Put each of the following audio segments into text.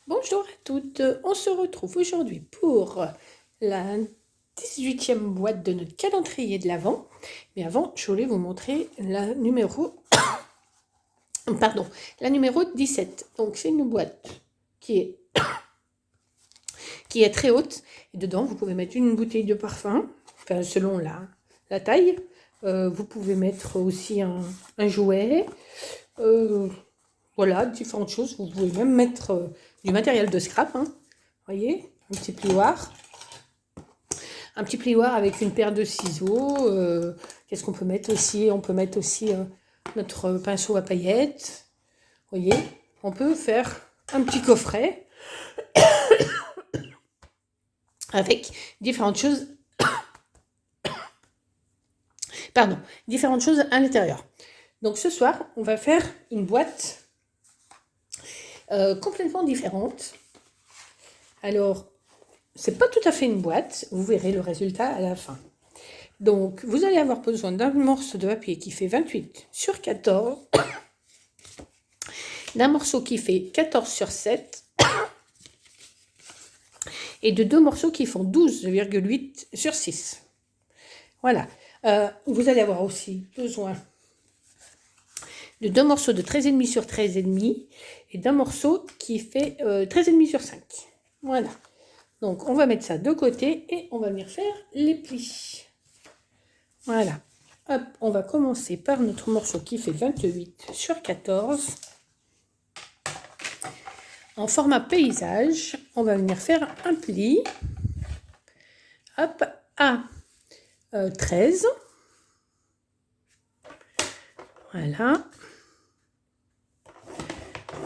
Bonjour à toutes, on se retrouve aujourd'hui pour la 18e boîte de notre calendrier de l'Avent. Mais avant, je voulais vous montrer la numéro, la numéro 17. Donc c'est une boîte qui est très haute. Et dedans, vous pouvez mettre une bouteille de parfum, enfin, selon la taille. Vous pouvez mettre aussi un jouet. Voilà, différentes choses. Vous pouvez même mettre du matériel de scrap. Vous voyez, un petit plioir. Un petit plioir avec une paire de ciseaux. Qu'est-ce qu'on peut mettre aussi? On peut mettre aussi notre pinceau à paillettes. Vous voyez, on peut faire un petit coffret avec différentes choses. Différentes choses à l'intérieur. Donc ce soir, on va faire une boîte complètement différente. Alors, c'est pas tout à fait une boîte, vous verrez le résultat à la fin. Donc, vous allez avoir besoin d'un morceau de papier qui fait 28 sur 14, d'un morceau qui fait 14 sur 7, et de deux morceaux qui font 12,8 sur 6. Voilà. Vous allez avoir aussi besoin de deux morceaux de 13,5 sur 13,5 et d'un morceau qui fait 13,5 sur 5. Voilà. Donc, on va mettre ça de côté et on va venir faire les plis. Voilà. Hop, on va commencer par notre morceau qui fait 28 sur 14. En format paysage, on va venir faire un pli. Hop, à 13. Voilà.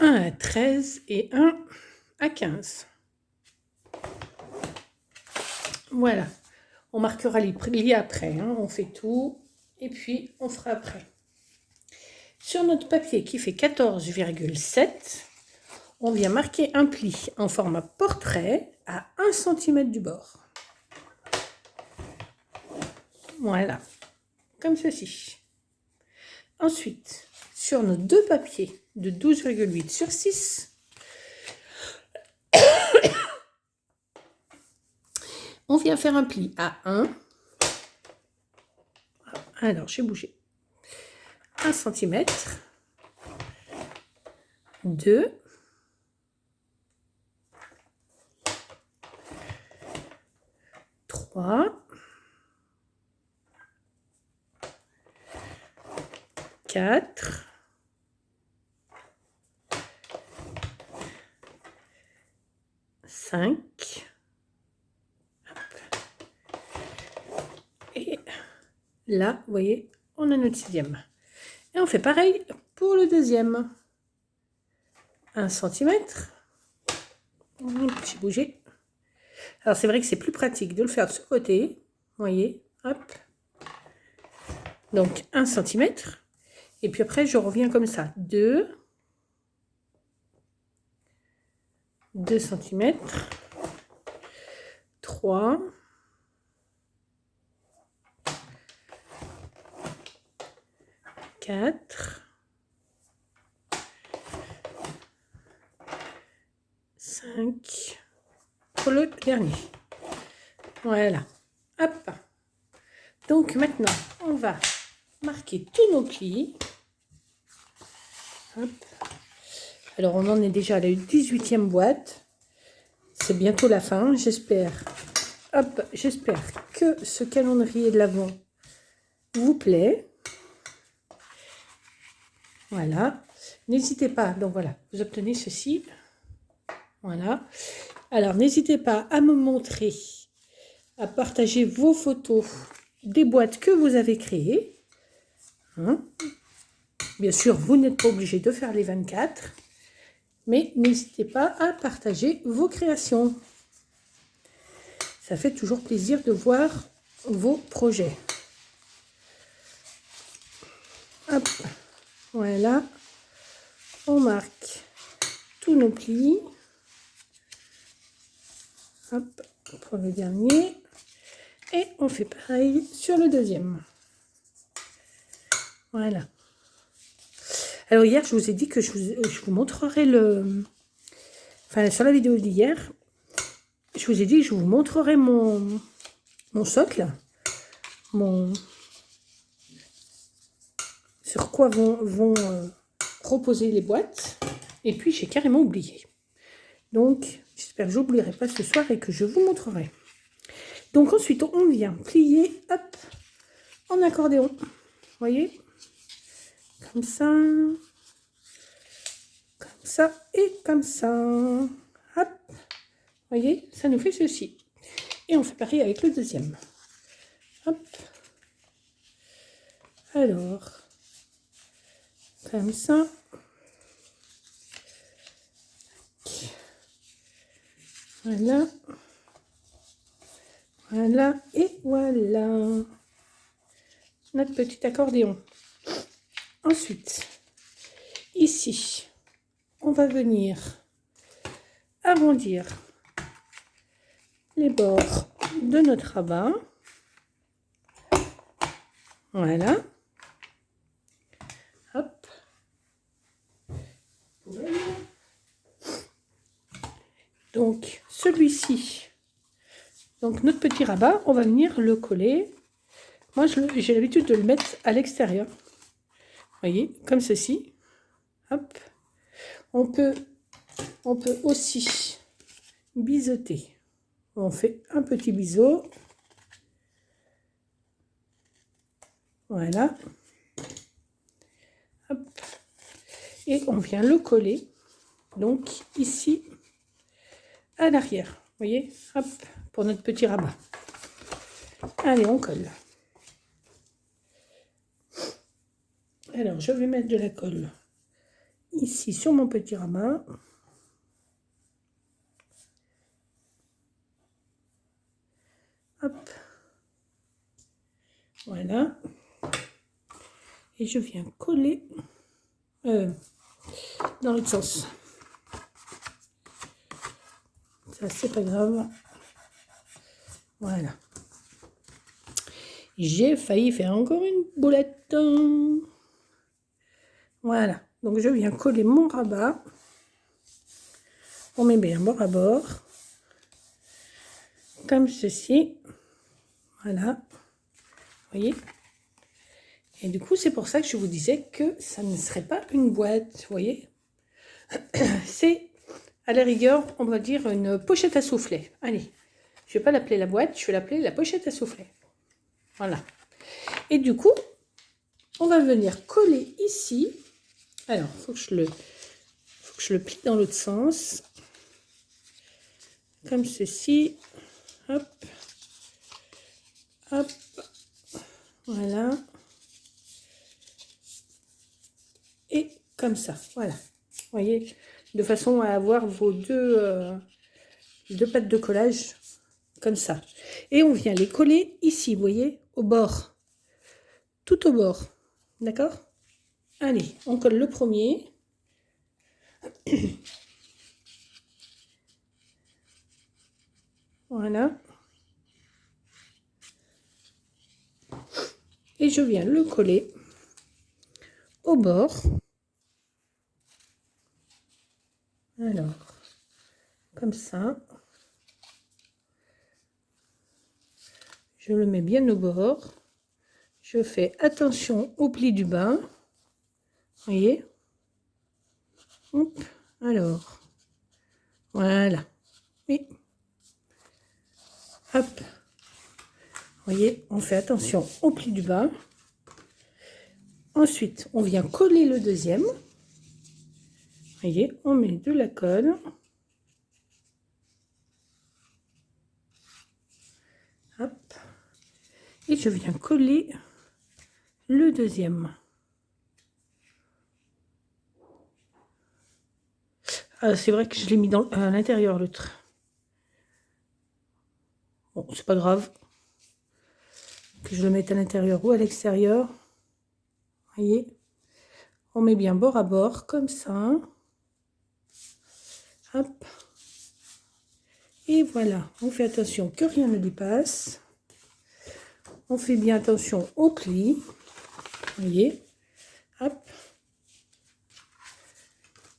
Un à 13 et un à 15. Voilà. On marquera les plis après. On fait tout. Et puis, on fera après. Sur notre papier qui fait 14,7, on vient marquer un pli en format portrait à 1 cm du bord. Voilà. Comme ceci. Ensuite, sur nos deux papiers de 12,8 sur 6, on vient faire un pli à 1. Alors, j'ai bougé. 1 cm. 2. 3. 4. 5. Et là, vous voyez, on a notre 6e. Et on fait pareil pour le deuxième. 1 cm. J'ai bougé. Alors, c'est vrai que c'est plus pratique de le faire de ce côté. Vous voyez, hop. Donc, 1 cm. Et puis après, je reviens comme ça. 2 cm. 3. 4. 5. Pour le dernier. Voilà. Hop. Donc maintenant, on va marquer tous nos plis. Hop. Alors, on en est déjà à la 18e boîte. C'est bientôt la fin, j'espère. Hop, j'espère que ce calendrier de l'Avent vous plaît. Voilà. N'hésitez pas, donc voilà, vous obtenez ceci. Voilà. Alors, n'hésitez pas à me montrer, à partager vos photos des boîtes que vous avez créées. Bien sûr, vous n'êtes pas obligé de faire les 24, mais n'hésitez pas à partager vos créations. Ça fait toujours plaisir de voir vos projets. Hop, voilà. On marque tous nos plis. Hop, pour le dernier. Et on fait pareil sur le deuxième. Voilà. Alors hier, je vous ai dit que je vous montrerai le enfin sur la vidéo d'hier, je vous ai dit que je vous montrerai mon socle, sur quoi vont reposer les boîtes. Et puis j'ai carrément oublié. Donc j'espère que j'oublierai pas ce soir et que je vous montrerai. Donc ensuite on vient plier, hop, en accordéon. Vous voyez, comme ça et comme ça. Hop, vous voyez, ça nous fait ceci. Et on fait pareil avec le deuxième. Hop. Alors, comme ça. Voilà. Voilà et voilà. Notre petit accordéon. Ensuite, ici, on va venir arrondir les bords de notre rabat. Voilà. Hop. Donc, celui-ci, donc notre petit rabat, on va venir le coller. Moi, j'ai l'habitude de le mettre à l'extérieur. Vous voyez, comme ceci. Hop. On peut aussi biseauter. On fait un petit biseau. Voilà. Hop. Et on vient le coller. Donc, ici, à l'arrière. Vous voyez, hop, pour notre petit rabat. Allez, on colle. Alors, je vais mettre de la colle ici sur mon petit rabat. Hop. Voilà. Et je viens coller dans l'autre sens. Ça, c'est pas grave. Voilà. J'ai failli faire encore une boulette. Voilà. Donc, je viens coller mon rabat. On met bien bord à bord. Comme ceci. Voilà. Vous voyez? Et du coup, c'est pour ça que je vous disais que ça ne serait pas une boîte. Vous voyez? C'est, à la rigueur, on va dire une pochette à soufflet. Allez. Je ne vais pas l'appeler la boîte, je vais l'appeler la pochette à soufflet. Voilà. Et du coup, on va venir coller ici. Alors, il faut que je le plie dans l'autre sens. Comme ceci. Hop. Hop. Voilà. Et comme ça. Voilà. Vous voyez, de façon à avoir vos deux pattes de collage. Comme ça. Et on vient les coller ici, vous voyez, au bord. Tout au bord. D'accord? Allez, on colle le premier. Voilà. Et je viens le coller au bord. Alors, comme ça. Je le mets bien au bord. Je fais attention au pli du bas. Vous voyez? Hop. Alors, voilà. Oui. Hop. Vous voyez, on fait attention au pli du bas. Ensuite, on vient coller le deuxième. Vous voyez, on met de la colle. Hop. Et je viens coller le deuxième. Ah, c'est vrai que je l'ai mis à l'intérieur l'autre. Bon, c'est pas grave. Que je le mette à l'intérieur ou à l'extérieur. Vous voyez, on met bien bord à bord, comme ça. Hop. Et voilà, on fait attention que rien ne dépasse. On fait bien attention au pli. Vous voyez. Hop.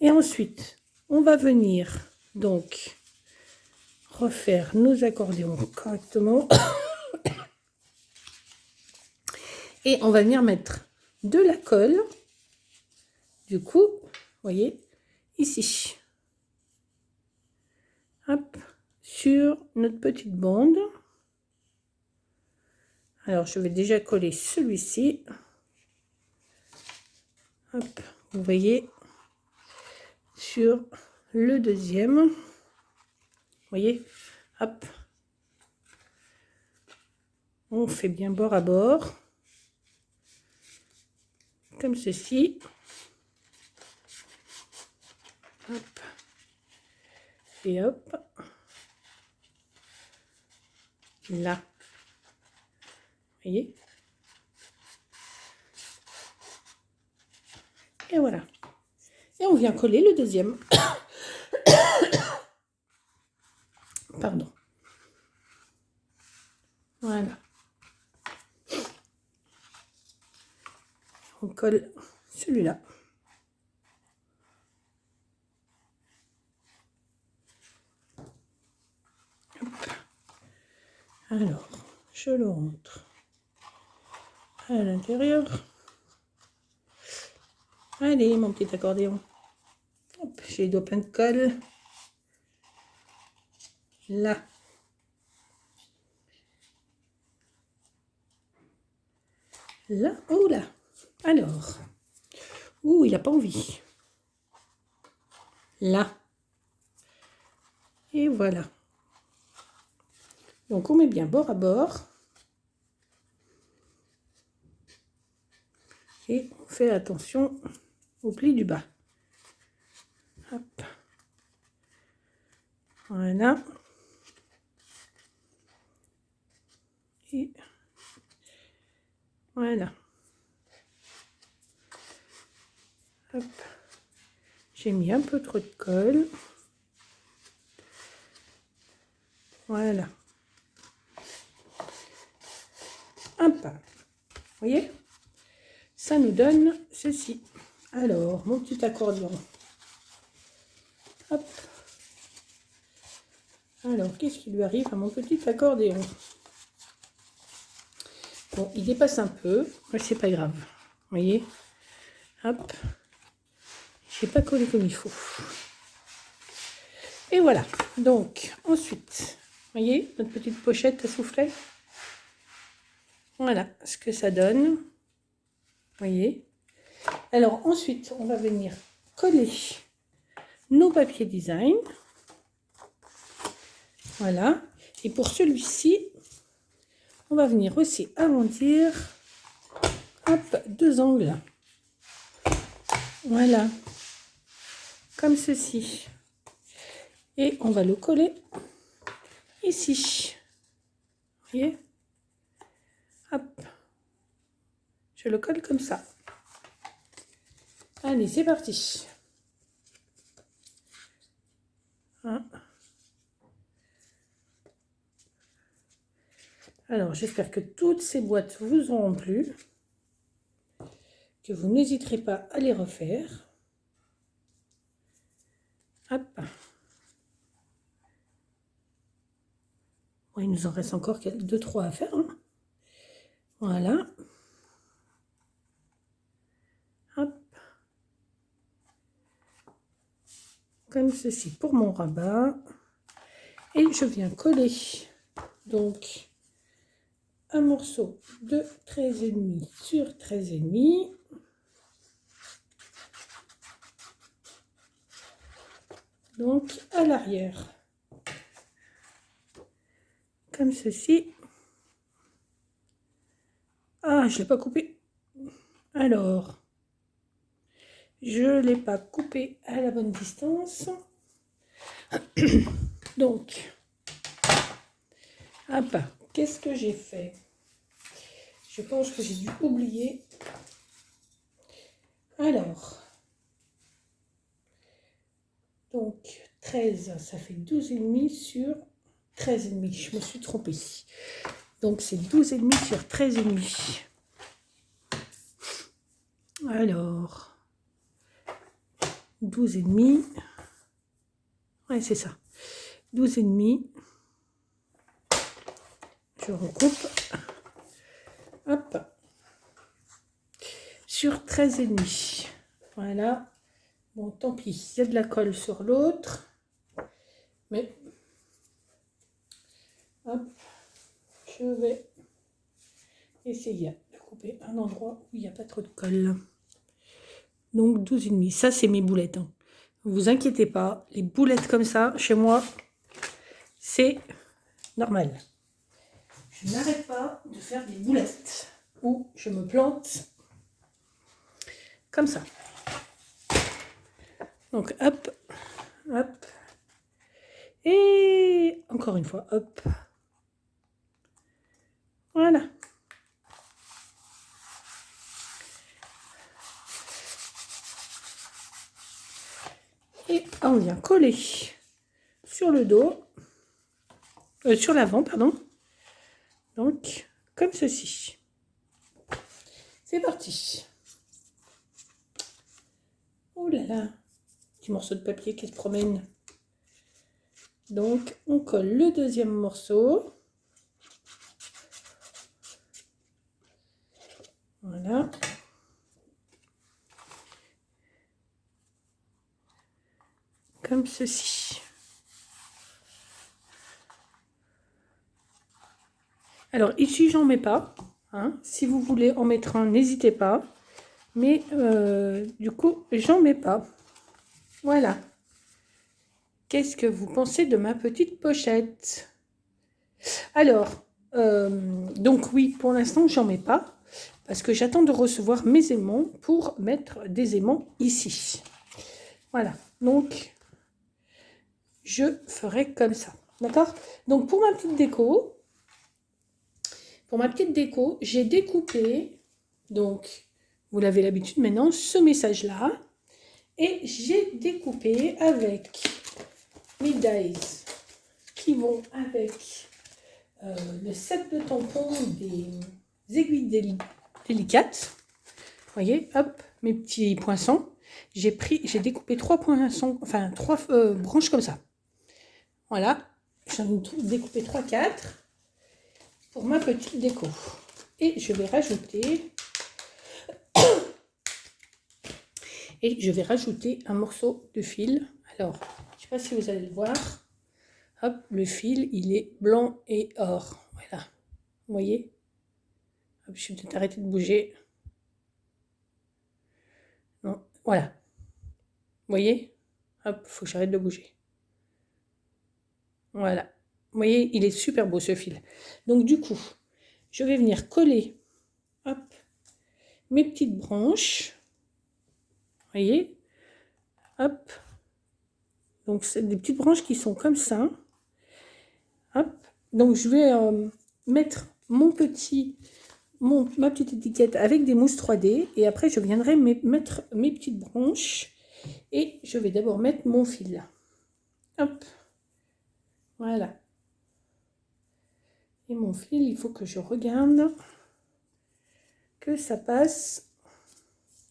Et ensuite, on va venir donc refaire nos accordéons correctement. Et on va venir mettre de la colle, du coup, vous voyez, ici. Hop, sur notre petite bande. Alors, je vais déjà coller celui-ci. Hop, vous voyez, sur le deuxième. Vous voyez, hop. On fait bien bord à bord. Comme ceci. Hop. Et hop. Là. Vous voyez? Et voilà. Et on vient coller le deuxième. Pardon. Voilà. On colle celui-là. Alors, je le rentre à l'intérieur. Allez, mon petit accordéon. J'ai les doigts pleins de colle. Là. Là, oh là. Alors. Ouh, il n'a pas envie. Là. Et voilà. Donc, on met bien bord à bord. Et on fait attention au pli du bas. Hop. Voilà. Et voilà. Hop. J'ai mis un peu trop de colle. Voilà. Un pas. Vous voyez? Ça nous donne ceci. Alors, mon petit accordéon. Hop. Alors, qu'est-ce qui lui arrive à mon petit accordéon? Bon, il dépasse un peu, mais c'est pas grave. Vous voyez? Hop. J'ai pas collé comme il faut. Et voilà. Donc, ensuite, vous voyez, notre petite pochette à soufflet. Voilà ce que ça donne. Vous voyez? Alors, ensuite, on va venir coller nos papiers design. Voilà. Et pour celui-ci, on va venir aussi arrondir, hop, 2 angles. Voilà. Comme ceci. Et on va le coller ici. Vous voyez? Hop. Je le colle comme ça. Allez, c'est parti. Hein. Alors, j'espère que toutes ces boîtes vous auront plu, que vous n'hésiterez pas à les refaire. Hop. Bon, il nous en reste encore 2-3 à faire. Hein. Voilà. Hop. Comme ceci pour mon rabat. Et je viens coller donc un morceau de 13,5 sur 13,5. Donc à l'arrière. Comme ceci. Ah, je ne l'ai pas coupé. Alors, je ne l'ai pas coupé à la bonne distance. Donc, hop, qu'est-ce que j'ai fait? Je pense que j'ai dû oublier. Alors, donc 13, ça fait 12,5 sur 13,5. Je me suis trompée. Donc, c'est 12,5 sur 13,5. Alors, 12,5. Ouais, c'est ça. 12,5. Je recoupe. Hop. Sur 13,5. Voilà. Bon, tant pis. Il y a de la colle sur l'autre. Mais, hop, je vais essayer de couper un endroit où il n'y a pas trop de colle. Donc 12,5. Ça, c'est mes boulettes. Hein. Ne vous inquiétez pas. Les boulettes comme ça, chez moi, c'est normal. Je n'arrête pas de faire des boulettes. Ou je me plante comme ça. Donc, hop, hop. Et encore une fois, hop. Voilà. Et on vient coller sur le dos, sur l'avant, pardon. Donc, comme ceci. C'est parti. Oh là là, petit morceau de papier qui se promène. Donc, on colle le deuxième morceau. Voilà. Comme ceci. Alors, ici, j'en mets pas. Hein. Si vous voulez en mettre un, n'hésitez pas. Mais, du coup, j'en mets pas. Voilà. Qu'est-ce que vous pensez de ma petite pochette? Alors, donc oui, pour l'instant, j'en mets pas. Parce que j'attends de recevoir mes aimants pour mettre des aimants ici. Voilà. Donc, je ferai comme ça. D'accord? Donc, pour ma petite déco, j'ai découpé, donc, vous l'avez l'habitude maintenant, ce message-là. Et j'ai découpé avec mes dies qui vont avec le set de tampons des aiguilles délicates. Vous voyez, hop, mes petits poinçons. J'ai découpé 3 poinçons, enfin 3 branches comme ça. Voilà, j'en ai découpé 3-4 pour ma petite déco. Et je vais rajouter un morceau de fil. Alors, je ne sais pas si vous allez le voir. Hop, le fil, il est blanc et or. Voilà, vous voyez. Hop, je vais peut-être arrêter de bouger. Non, voilà. Vous voyez? Hop, il faut que j'arrête de bouger. Voilà. Vous voyez, il est super beau ce fil. Donc du coup, je vais venir coller, hop, mes petites branches. Vous voyez? Hop. Donc c'est des petites branches qui sont comme ça. Hop. Donc je vais mettre ma petite étiquette avec des mousses 3D. Et après, je viendrai mettre mes petites branches. Et je vais d'abord mettre mon fil. Hop. Voilà. Et mon fil, il faut que je regarde que ça passe.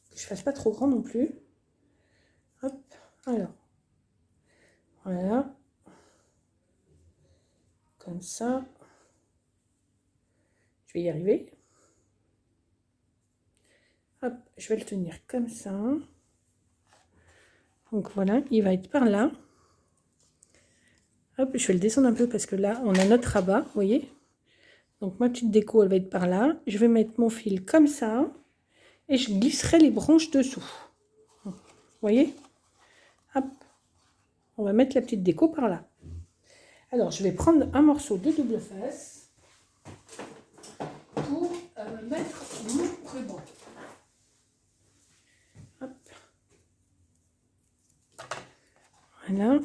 Que je ne fasse pas trop grand non plus. Hop. Alors. Voilà. Comme ça. Je vais y arriver. Hop. Je vais le tenir comme ça. Donc voilà, il va être par là. Hop, je vais le descendre un peu parce que là, on a notre rabat, vous voyez. Donc ma petite déco, elle va être par là. Je vais mettre mon fil comme ça. Et je glisserai les branches dessous. Vous voyez? Hop. On va mettre la petite déco par là. Alors, je vais prendre un morceau de double face pour mettre mon ruban. Hop. Voilà.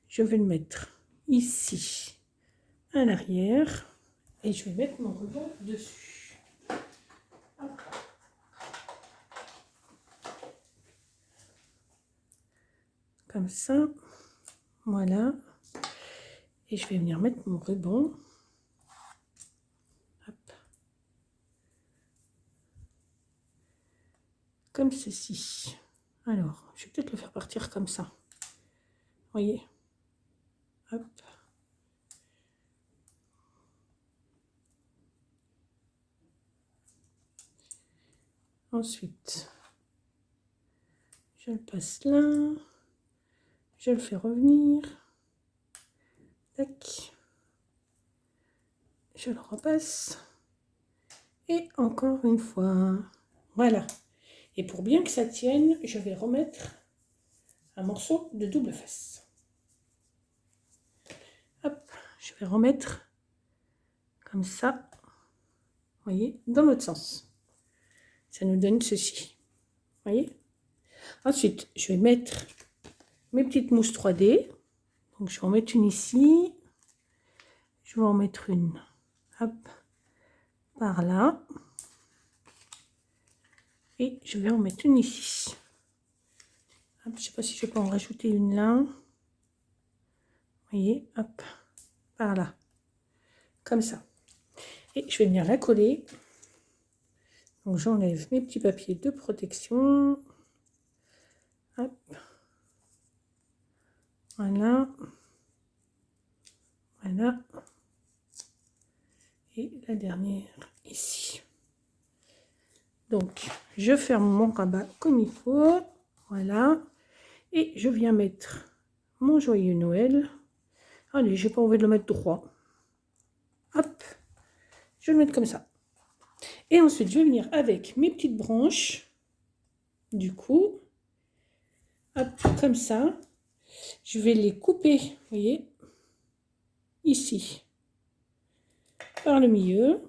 Je vais le mettre ici à l'arrière et je vais mettre mon ruban dessus. Hop. Comme ça, voilà. Et je vais venir mettre mon ruban. Hop. Comme ceci. Alors, je vais peut-être le faire partir comme ça. voyez. Hop. Ensuite, je le passe là. Je le fais revenir. Tac. Je le repasse. Et encore une fois. Voilà. Et pour bien que ça tienne, je vais remettre un morceau de double face. Hop, je vais remettre comme ça. Vous voyez, dans l'autre sens. Ça nous donne ceci. Vous voyez? Ensuite, je vais mettre mes petites mousses 3D. Donc, je vais en mettre une ici. Je vais en mettre une, hop, par là. Et je vais en mettre une ici. Hop, je ne sais pas si je peux en rajouter une là. Vous voyez, hop, par là. Comme ça. Et je vais venir la coller. Donc, j'enlève mes petits papiers de protection. Hop. Voilà. Voilà. Et la dernière ici. Donc, je ferme mon rabat comme il faut. Voilà. Et je viens mettre mon joyeux Noël. Allez, j'ai pas envie de le mettre droit. Hop. Je vais le mettre comme ça. Et ensuite, je vais venir avec mes petites branches. Du coup, hop, comme ça. Je vais les couper, vous voyez, ici, par le milieu.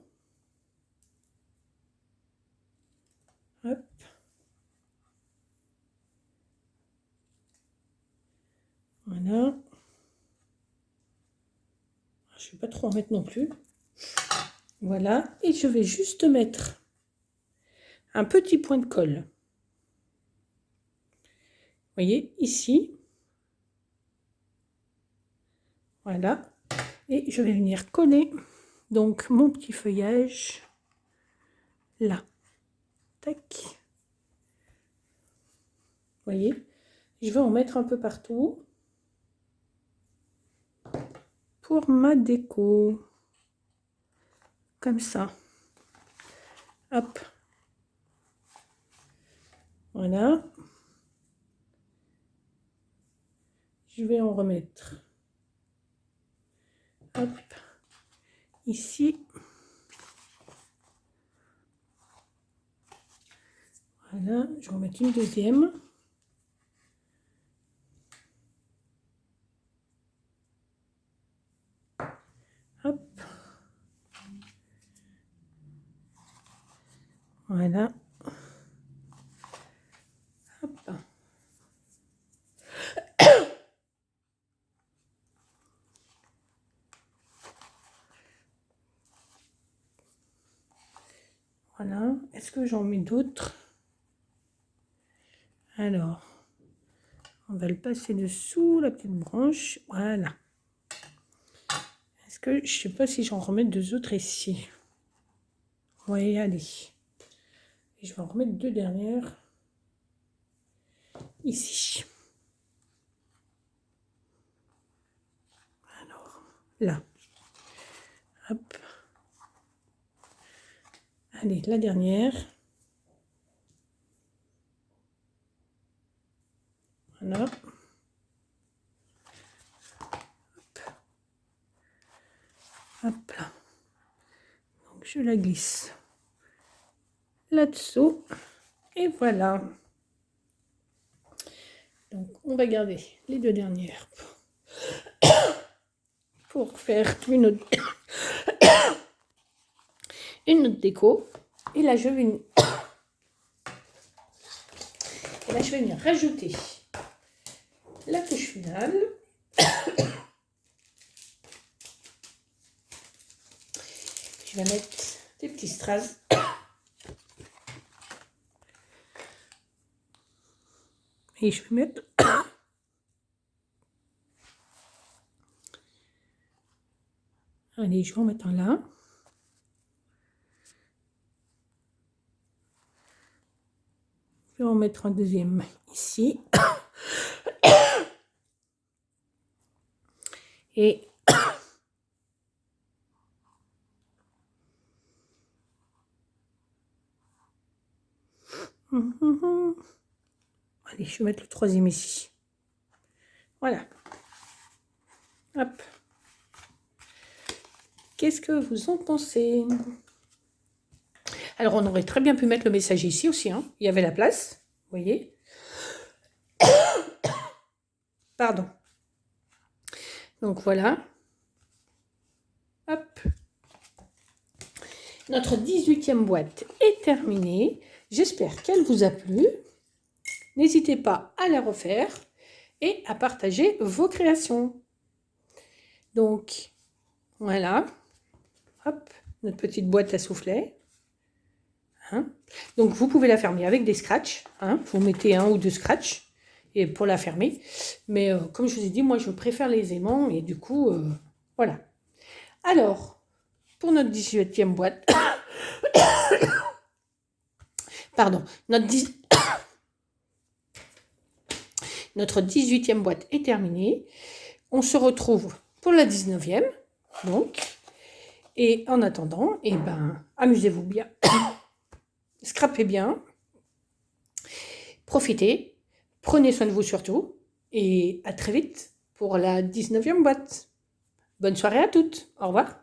Hop. Voilà. Je ne vais pas trop en mettre non plus. Voilà. Et je vais juste mettre un petit point de colle. Vous voyez, ici. Voilà. Et je vais venir coller donc mon petit feuillage là. Tac. Vous voyez, je vais en mettre un peu partout pour ma déco. Comme ça. Hop. Voilà. Je vais en remettre. Hop. Ici. Voilà. Je vais en mettre une deuxième. Hop. Voilà. Hop. Voilà. Est-ce que j'en mets d'autres? Alors, on va le passer dessous, la petite branche. Voilà. Est-ce que, je sais pas si j'en remets deux autres ici. Oui, allez. Et je vais en remettre deux dernières ici. Alors, là. Hop. Allez, la dernière. Voilà. Hop. Hop là. Donc, je la glisse là-dessous. Et voilà. Donc, on va garder les deux dernières pour faire une autre déco. Et là, je vais venir rajouter la touche finale. Je vais mettre des petits strass. Et je vais mettre allez, je vais en mettre un là. Je vais en mettre un deuxième ici. Et allez, je vais mettre le troisième ici. Voilà. Hop. Qu'est-ce que vous en pensez? Alors, on aurait très bien pu mettre le message ici aussi. Hein. Il y avait la place. Vous voyez? Pardon. Donc, voilà. Hop. Notre 18e boîte est terminée. J'espère qu'elle vous a plu. N'hésitez pas à la refaire et à partager vos créations. Donc, voilà. Hop, notre petite boîte à soufflet. Hein. Donc, vous pouvez la fermer avec des scratchs. Hein. Vous mettez 1 ou 2 scratchs et pour la fermer. Mais comme je vous ai dit, moi, je préfère les aimants. Et du coup, voilà. Alors, pour notre 18e boîte... Pardon, notre 18e boîte est terminée. On se retrouve pour la 19e. Donc, et en attendant, eh ben, amusez-vous bien. Scrapez bien. Profitez. Prenez soin de vous surtout. Et à très vite pour la 19e boîte. Bonne soirée à toutes. Au revoir.